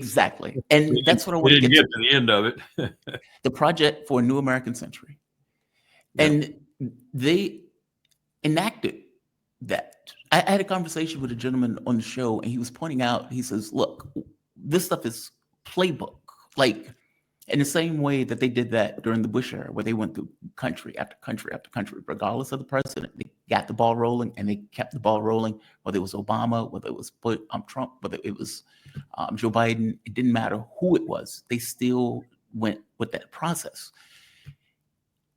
exactly. And that's what I We want to didn't get get to. to the end of it. The Project for a New American Century. Yeah. And they enacted that. I had a conversation with a gentleman on the show, and he was pointing out, he says, look, this stuff is playbook. Like, in the same way that they did that during the Bush era, where they went through country after country after country, regardless of the president, they got the ball rolling and they kept the ball rolling, whether it was Obama, whether it was Trump, whether it was Joe Biden, it didn't matter who it was. They still went with that process.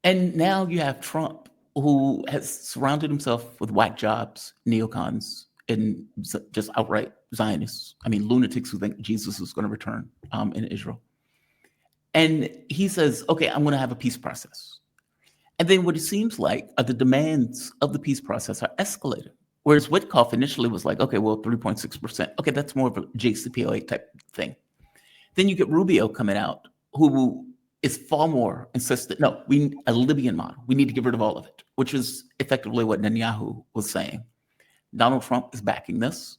And now you have Trump, who has surrounded himself with whack jobs, neocons, and just outright Zionists. I mean, lunatics who think Jesus is going to return in Israel. And he says, okay, I'm going to have a peace process. And then what it seems like are the demands of the peace process are escalated. Whereas Witkoff initially was like, okay, well, 3.6%. Okay, that's more of a JCPOA type thing. Then you get Rubio coming out, who is far more insistent. No, we need a Libyan model. We need to get rid of all of it, which is effectively what Netanyahu was saying. Donald Trump is backing this.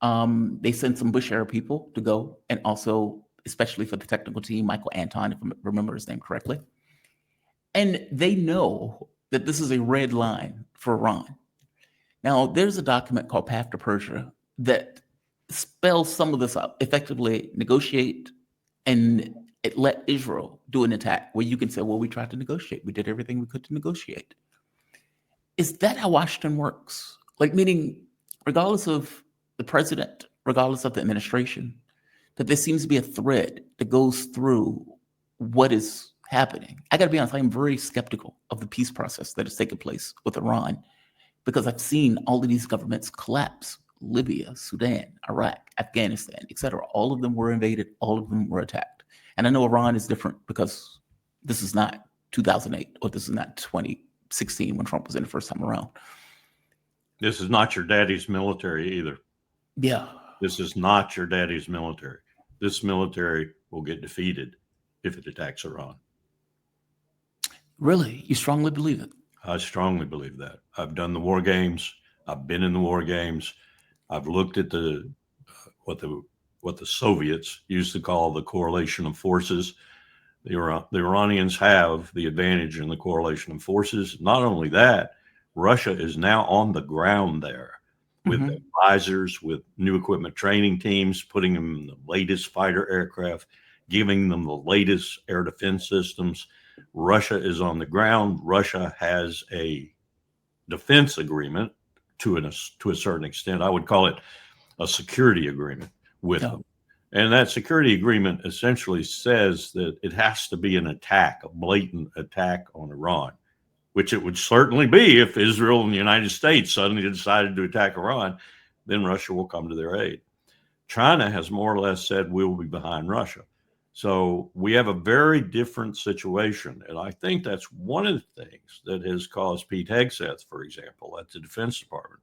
They sent some Bush era people to go, and also, especially for the technical team, Michael Anton, if I remember his name correctly. And they know that this is a red line for Iran. Now, there's a document called Path to Persia that spells some of this out, effectively negotiate, and it let Israel do an attack where you can say, well, we tried to negotiate. We did everything we could to negotiate. Is that how Washington works? Like, meaning, regardless of the president, regardless of the administration, that there seems to be a thread that goes through what is happening. I got to be honest, I'm very skeptical of the peace process that has taken place with Iran, because I've seen all of these governments collapse. Libya, Sudan, Iraq, Afghanistan, etc. All of them were invaded. All of them were attacked. And I know Iran is different because this is not 2008 or this is not 2016 when Trump was in the first time around. This is not your daddy's military either. Yeah. This is not your daddy's military. This military will get defeated if it attacks Iran. Really? You strongly believe it? I strongly believe that. I've done the war games. I've been in the war games. I've looked at what the Soviets used to call the correlation of forces. The Iranians have the advantage in the correlation of forces. Not only that, Russia is now on the ground there with advisors, with new equipment training teams, putting them in the latest fighter aircraft, giving them the latest air defense systems. Russia is on the ground. Russia has a defense agreement to a certain extent. I would call it a security agreement with them. And that security agreement essentially says that it has to be an attack, a blatant attack on Iran, which it would certainly be if Israel and the United States suddenly decided to attack Iran. Then Russia will come to their aid. China has more or less said we'll be behind Russia. So we have a very different situation. And I think that's one of the things that has caused Pete Hegseth, for example, at the Defense Department,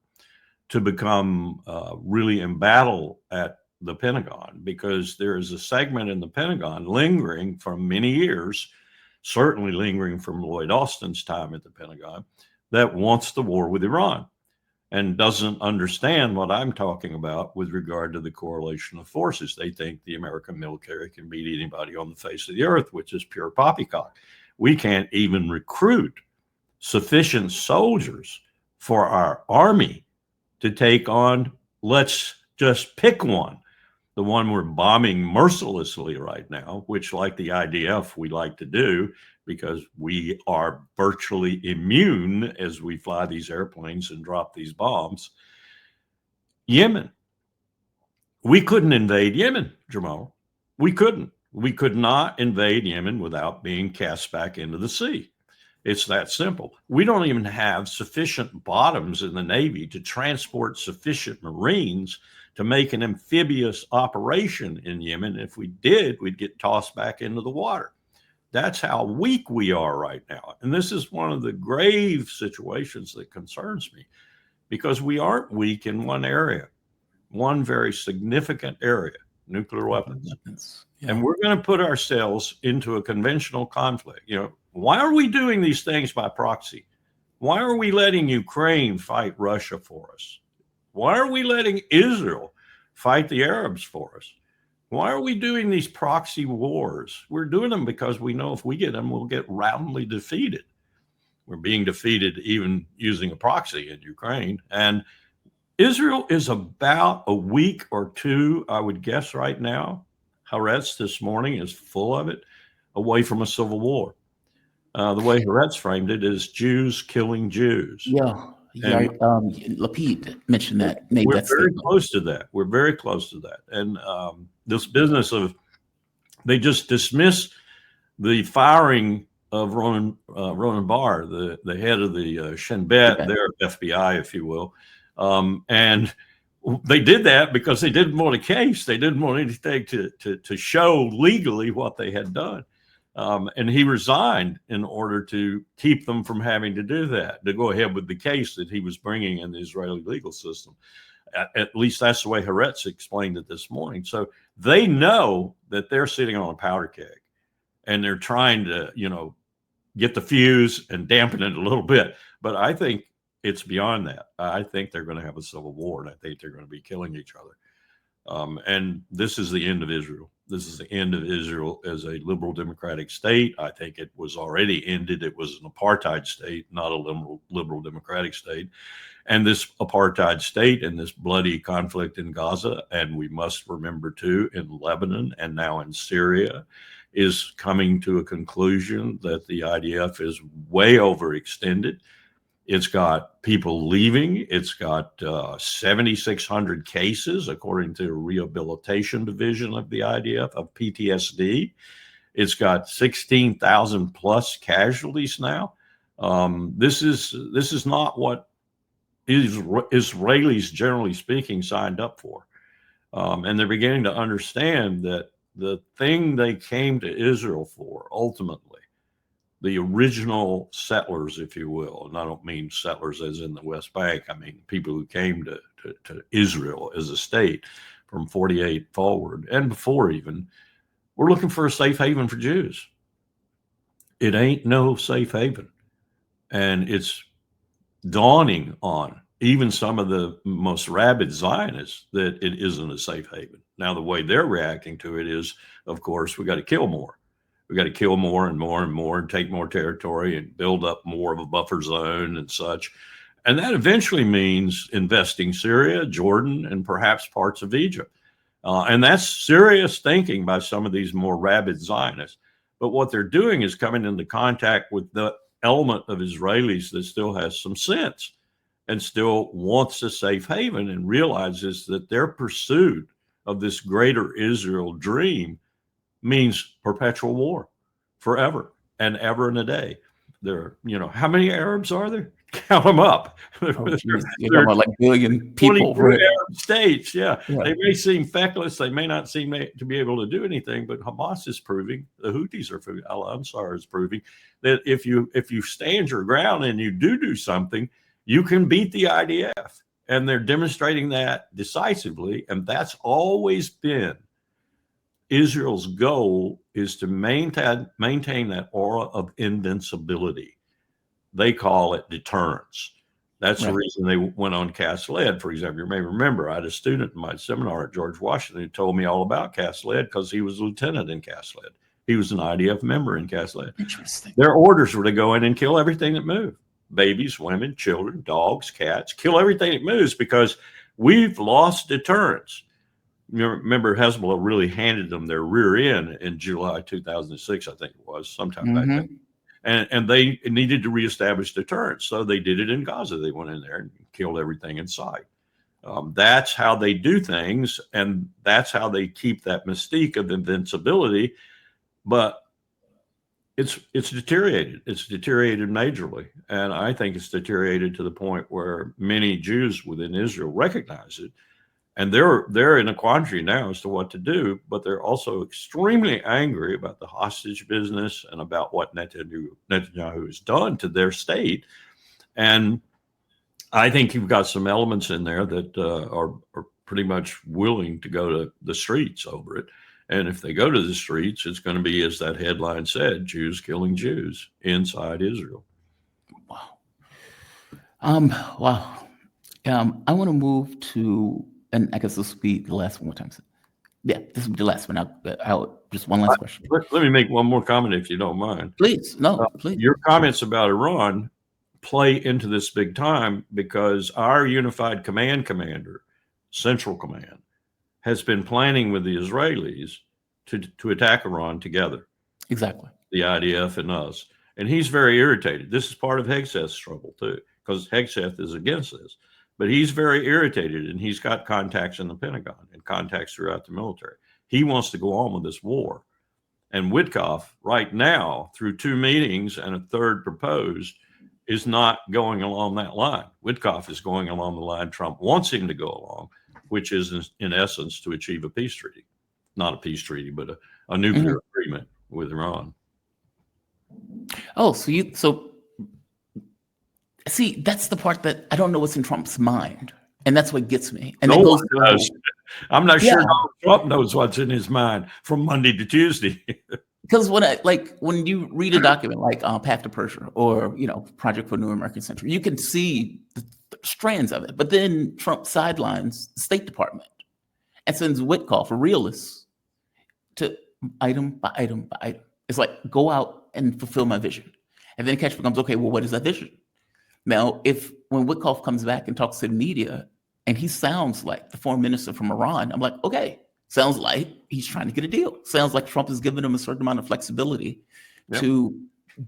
to become really embattled at the Pentagon, because there is a segment in the Pentagon lingering from many years, certainly lingering from Lloyd Austin's time at the Pentagon, that wants the war with Iran and doesn't understand what I'm talking about with regard to the correlation of forces. They think the American military can beat anybody on the face of the earth, which is pure poppycock. We can't even recruit sufficient soldiers for our army to take on, let's just pick one, the one we're bombing mercilessly right now, which, like the IDF, we like to do because we are virtually immune as we fly these airplanes and drop these bombs. Yemen. We couldn't invade Yemen, Jamal. We couldn't. We could not invade Yemen without being cast back into the sea. It's that simple. We don't even have sufficient bottoms in the Navy to transport sufficient Marines to make an amphibious operation in Yemen. If we did, we'd get tossed back into the water. That's how weak we are right now. And this is one of the grave situations that concerns me, because we aren't weak in one area, one very significant area, nuclear weapons. Yeah. And we're going to put ourselves into a conventional conflict. You know, why are we doing these things by proxy? Why are we letting Ukraine fight Russia for us? Why are we letting Israel fight the Arabs for us? Why are we doing these proxy wars? We're doing them because we know if we get them, we'll get roundly defeated. We're being defeated even using a proxy in Ukraine. And Israel is about a week or two, I would guess right now. Haaretz this morning is full of it, away from a civil war. The way Haaretz framed it is Jews killing Jews. Yeah. And Lapid mentioned that, made we're that very statement. close to that. We're very close to that. And this business of they just dismiss the firing of Ronan Barr, the head of the Shin Bet, their FBI, if you will. And they did that because they didn't want a case. They didn't want anything to show legally what they had done. And he resigned in order to keep them from having to do that, to go ahead with the case that he was bringing in the Israeli legal system. At least that's the way Haaretz explained it this morning. So they know that they're sitting on a powder keg and they're trying to, get the fuse and dampen it a little bit. But I think it's beyond that. I think they're going to have a civil war, and I think they're going to be killing each other. And this is the end of Israel. This is the end of Israel as a liberal democratic state. I think it was already ended. It was an apartheid state, not a liberal democratic state. And this apartheid state and this bloody conflict in Gaza, and we must remember too, in Lebanon and now in Syria, is coming to a conclusion that the IDF is way overextended. It's got people leaving. It's got 7,600 cases, according to the Rehabilitation Division of the IDF, of PTSD. It's got 16,000 plus casualties now. This is not what Israelis, generally speaking, signed up for. And they're beginning to understand that the thing they came to Israel for, ultimately, the original settlers, if you will, and I don't mean settlers as in the West Bank, I mean people who came to Israel as a state from 48 forward and before even, we're looking for a safe haven for Jews. It ain't no safe haven. And it's dawning on even some of the most rabid Zionists that it isn't a safe haven. Now, the way they're reacting to it is, of course, we got to kill more. We got to kill more and more and more and take more territory and build up more of a buffer zone and such. And that eventually means investing Syria, Jordan, and perhaps parts of Egypt. And that's serious thinking by some of these more rabid Zionists. But what they're doing is coming into contact with the element of Israelis that still has some sense and still wants a safe haven and realizes that their pursuit of this greater Israel dream means perpetual war forever and ever and a day. There, how many Arabs are there? Count them up. You're talking about like billion people. 22 Arab states. Yeah. They may seem feckless. They may not seem to be able to do anything, but Hamas is proving, the Houthis are proving, Al-Ansar is proving that if you stand your ground and you do something, you can beat the IDF. And they're demonstrating that decisively. And that's always been Israel's goal, is to maintain that aura of invincibility. They call it deterrence. That's the reason they went on CAS-led. For example, you may remember I had a student in my seminar at George Washington who told me all about CAS-led because he was a lieutenant in CAS-led. He was an IDF member in CAS-led. Interesting. Their orders were to go in and kill everything that moved. Babies, women, children, dogs, cats, kill everything that moves because we've lost deterrence. You remember Hezbollah really handed them their rear end in July 2006, I think it was, sometime back then. And they needed to reestablish deterrence. So they did it in Gaza. They went in there and killed everything in sight. That's how they do things. And that's how they keep that mystique of invincibility. But it's deteriorated. It's deteriorated majorly. And I think it's deteriorated to the point where many Jews within Israel recognize it. And they're in a quandary now as to what to do, but they're also extremely angry about the hostage business and about what Netanyahu has done to their state. And I think you've got some elements in there that are pretty much willing to go to the streets over it. And if they go to the streets, it's going to be, as that headline said, Jews killing Jews inside Israel. Wow. I want to move to, and I guess this will be the last one more time. Yeah, this will be the last one. I'll just one last question. Let me make one more comment, if you don't mind. Please, no, please. Your comments about Iran play into this big time because our unified command commander, Central Command, has been planning with the Israelis to attack Iran together. Exactly. The IDF and us. And he's very irritated. This is part of Hegseth's trouble too, because Hegseth is against this. But he's very irritated, and he's got contacts in the Pentagon and contacts throughout the military. He wants to go on with this war. And Witkoff, right now, through 2 meetings and a third proposed, is not going along that line. Witkoff is going along the line Trump wants him to go along, which is, in essence, to achieve a peace treaty. Not a peace treaty, but a nuclear agreement with Iran. Oh, so see, that's the part that I don't know what's in Trump's mind, and that's what gets me. And no it goes one does. I'm not sure Trump knows what's in his mind from Monday to Tuesday. Because when you read a document like Path to Persia or Project for New American Century, you can see the strands of it. But then Trump sidelines the State Department and sends Witkoff, a realist, to item by item by item. It's like, go out and fulfill my vision. And then the catch becomes, okay, well, what is that vision? Now, when Witkoff comes back and talks to the media and he sounds like the foreign minister from Iran, I'm like, okay, sounds like he's trying to get a deal. Sounds like Trump has given him a certain amount of flexibility to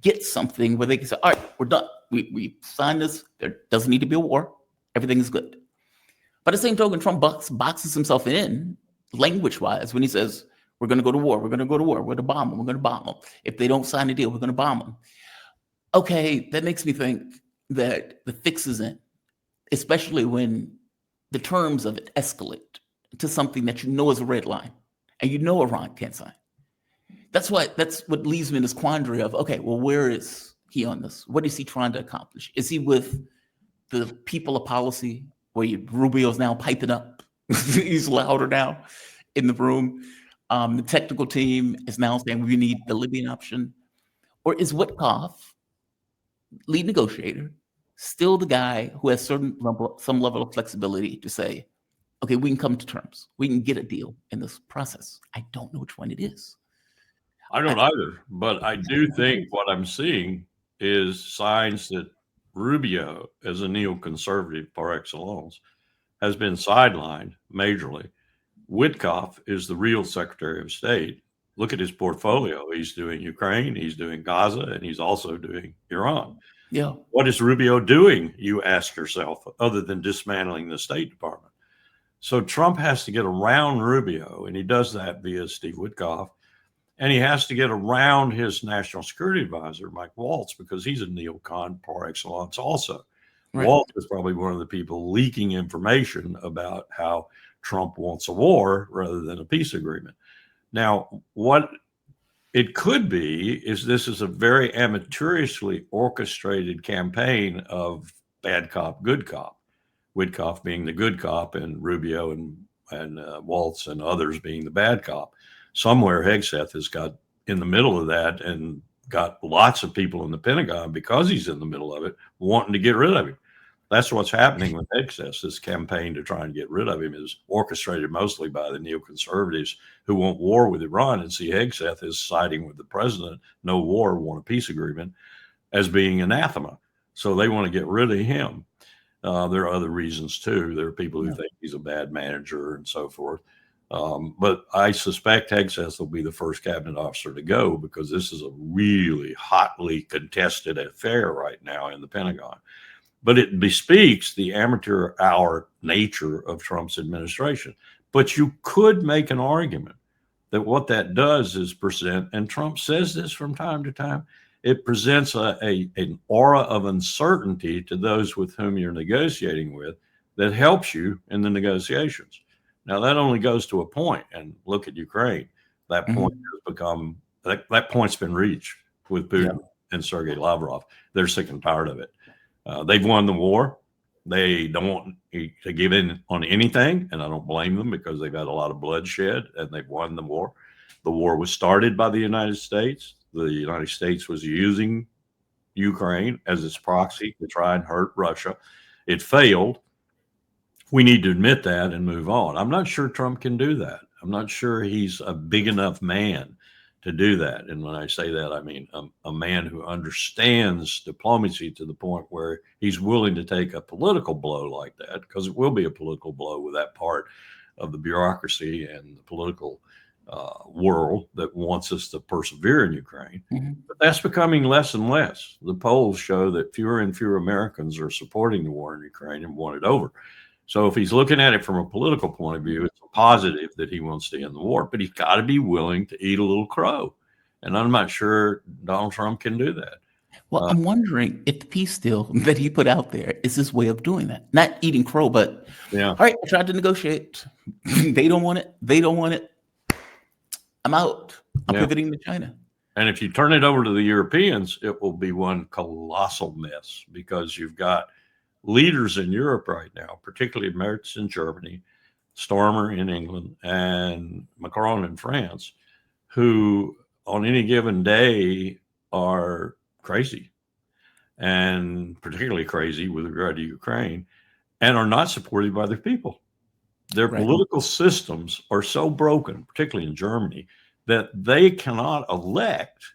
get something where they can say, all right, we're done. We signed this. There doesn't need to be a war. Everything is good. But at the same token, Trump boxes himself in language-wise when he says, we're going to go to war. We're going to go to war. We're going to bomb them. We're going to bomb them. If they don't sign a deal, we're going to bomb them. Okay, that makes me think that the fix is in, especially when the terms of it escalate to something that is a red line, and Iran can't sign. That's what leaves me in this quandary of, okay, well, where is he on this? What is he trying to accomplish? Is he with the people of policy, where Rubio's now piping up? He's louder now in the room. The technical team is now saying we need the Libyan option. Or is Witkoff, lead negotiator, still the guy who has some level of flexibility to say, okay, we can come to terms. We can get a deal in this process. I don't know which one it is. I don't either, but I do think what I'm seeing is signs that Rubio, as a neoconservative par excellence, has been sidelined majorly. Witkoff is the real Secretary of State. Look at his portfolio. He's doing Ukraine, he's doing Gaza, and he's also doing Iran. Yeah. What is Rubio doing, you ask yourself, other than dismantling the State Department? So Trump has to get around Rubio, and he does that via Steve Witkoff. And he has to get around his national security advisor, Mike Waltz, because he's a neocon par excellence also. Right. Waltz is probably one of the people leaking information about how Trump wants a war rather than a peace agreement. Now, what it could be is this is a very amateurishly orchestrated campaign of bad cop, good cop. Witkoff being the good cop and Rubio and Waltz and others being the bad cop. Somewhere Hegseth has got in the middle of that and got lots of people in the Pentagon, because he's in the middle of it, wanting to get rid of him. That's what's happening with Hegseth. This campaign to try and get rid of him is orchestrated mostly by the neoconservatives who want war with Iran and see Hegseth as siding with the president, no war, want a peace agreement, as being anathema. So they want to get rid of him. There are other reasons too. There are people who think he's a bad manager and so forth. But I suspect Hegseth will be the first cabinet officer to go, because this is a really hotly contested affair right now in the Pentagon. But it bespeaks the amateur hour nature of Trump's administration. But you could make an argument that what that does is present, and Trump says this from time to time, it presents an aura of uncertainty to those with whom you're negotiating with that helps you in the negotiations. Now, that only goes to a point, and look at Ukraine. That point has become, that point's been reached with Putin and Sergei Lavrov. They're sick and tired of it. They've won the war. They don't want to give in on anything, and I don't blame them, because they've had a lot of bloodshed and they've won the war. The war was started by the United States. The United States was using Ukraine as its proxy to try and hurt Russia. It failed. We need to admit that and move on. I'm not sure Trump can do that. I'm not sure he's a big enough man to do that. And when I say that, I mean a man who understands diplomacy to the point where he's willing to take a political blow like that, because it will be a political blow with that part of the bureaucracy and the political world that wants us to persevere in Ukraine. But that's becoming less and less. The polls show that fewer and fewer Americans are supporting the war in Ukraine and want it over. So if he's looking at it from a political point of view, it's a positive that he wants to end the war, but he's got to be willing to eat a little crow. And I'm not sure Donald Trump can do that. Well, I'm wondering if the peace deal that he put out there is his way of doing that. Not eating crow, but all right, I tried to negotiate. They don't want it. They don't want it. I'm out. I'm pivoting to China. And if you turn it over to the Europeans, it will be one colossal mess, because you've got leaders in Europe right now, particularly Merz in Germany, Starmer in England, and Macron in France, who on any given day are crazy, and particularly crazy with regard to Ukraine, and are not supported by their people. Their political systems are so broken, particularly in Germany, that they cannot elect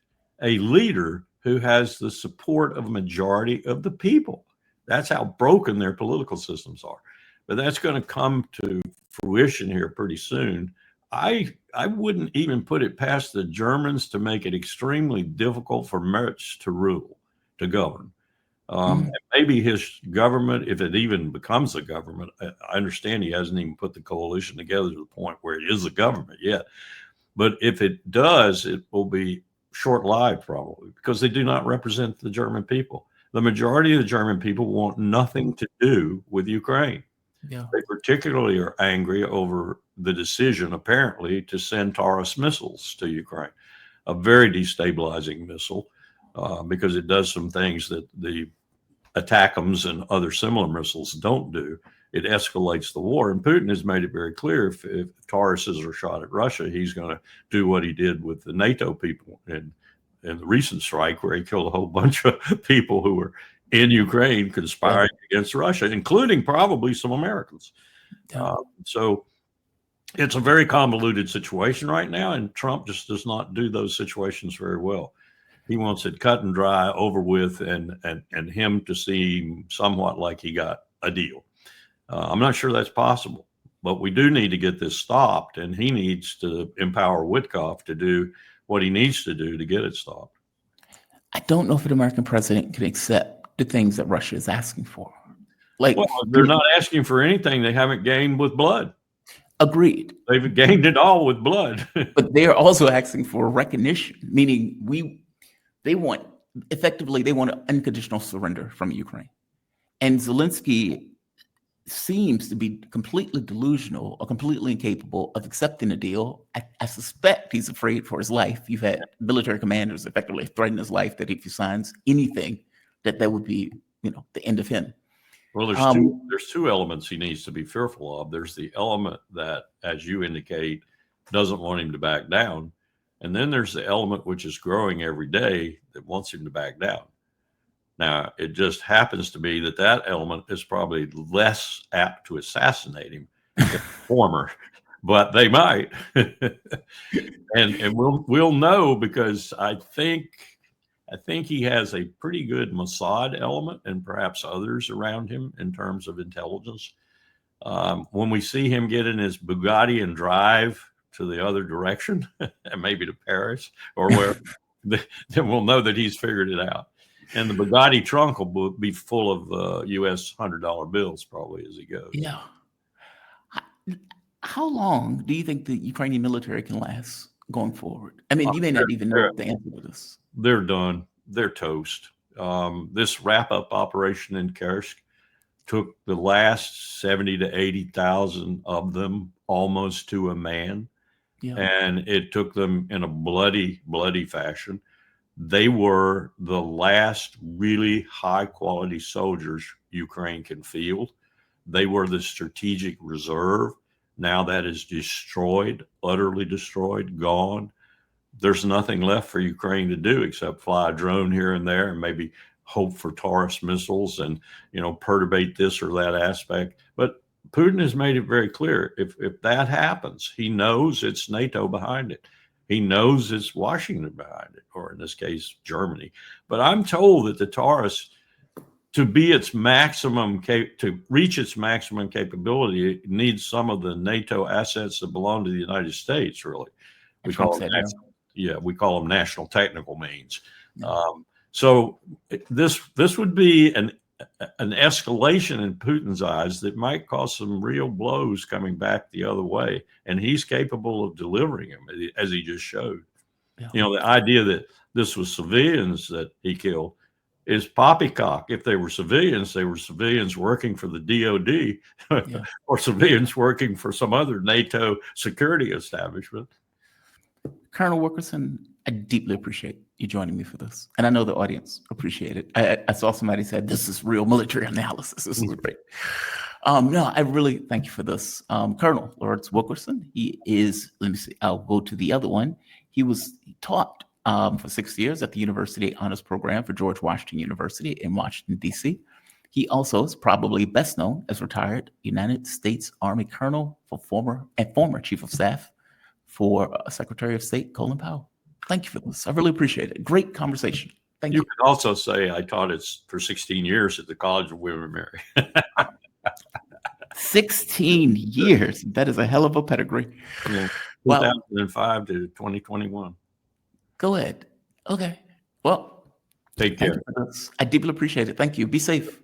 a leader who has the support of a majority of the people. That's how broken their political systems are. But that's going to come to fruition here pretty soon. I wouldn't even put it past the Germans to make it extremely difficult for Merz to rule, to govern. And maybe his government, if it even becomes a government, I understand he hasn't even put the coalition together to the point where it is a government yet. But if it does, it will be short-lived probably, because they do not represent the German people. The majority of the German people want nothing to do with Ukraine. They particularly are angry over the decision, apparently, to send Taurus missiles to Ukraine, a very destabilizing missile, because it does some things that the ATACMS and other similar missiles don't do. It escalates the war. And Putin has made it very clear, if Tauruses are shot at Russia, he's going to do what he did with the NATO people in the recent strike, where he killed a whole bunch of people who were in Ukraine conspiring against Russia, including probably some Americans. So it's a very convoluted situation right now, and Trump just does not do those situations very well. He wants it cut and dry, over with, and him to seem somewhat like he got a deal. I'm not sure that's possible, but we do need to get this stopped, and he needs to empower Witkoff to do what he needs to do to get it stopped. I don't know if an American president can accept the things that Russia is asking for. Like, well, they're not asking for anything they haven't gained with blood. Agreed. They've gained it all with blood. But they're also asking for recognition, meaning they want an unconditional surrender from Ukraine. And Zelensky seems to be completely delusional or completely incapable of accepting a deal. I suspect he's afraid for his life. You've had military commanders effectively threaten his life that if he signs anything, that would be, the end of him. Well, there's two elements he needs to be fearful of. There's the element that, as you indicate, doesn't want him to back down. And then there's the element which is growing every day that wants him to back down. Now, it just happens to be that element is probably less apt to assassinate him than the former, but they might. and we'll know, because I think he has a pretty good Mossad element, and perhaps others around him in terms of intelligence. When we see him get in his Bugatti and drive to the other direction, and maybe to Paris or where, then we'll know that he's figured it out. And the Bugatti trunk will be full of U.S. $100 bills probably as he goes. Yeah. How long do you think the Ukrainian military can last going forward? I mean, you may not even know the answer to this. They're done. They're toast. This wrap-up operation in Kursk took the last 70 to 80,000 of them almost to a man. Yeah. And it took them in a bloody, bloody fashion. They were the last really high-quality soldiers Ukraine can field. They were the strategic reserve. Now that is destroyed, utterly destroyed, gone. There's nothing left for Ukraine to do except fly a drone here and there and maybe hope for Taurus missiles and, perturbate this or that aspect. But Putin has made it very clear if that happens, he knows it's NATO behind it. He knows it's Washington behind it, or in this case, Germany. But I'm told that the Taurus, to be its maximum to reach its maximum capability, it needs some of the NATO assets that belong to the United States. Really, we call them we call them national technical means. Yeah. So this would be an escalation in Putin's eyes that might cause some real blows coming back the other way, and he's capable of delivering them, as he just showed. Yeah. You know, the idea that this was civilians that he killed is poppycock. If they were civilians working for the DOD Yeah. or civilians working for some other NATO security establishment. Colonel Wilkerson, I deeply appreciate you joining me for this. And I know the audience appreciate it. I saw somebody said, this is real military analysis. This is great. No, I really thank you for this. Colonel Lawrence Wilkerson, he is, let me see, I'll go to the other one. He taught for 6 years at the University Honors Program for George Washington University in Washington, D.C. He also is probably best known as retired United States Army Colonel former Chief of Staff for Secretary of State Colin Powell. Thank you for this. I really appreciate it. Great conversation. Thank you. You could also say I taught it for 16 years at the College of William and Mary. 16 years. That is a hell of a pedigree. Yeah. Well, 2005 to 2021. Go ahead. Okay. Well, take care. I deeply appreciate it. Thank you. Be safe.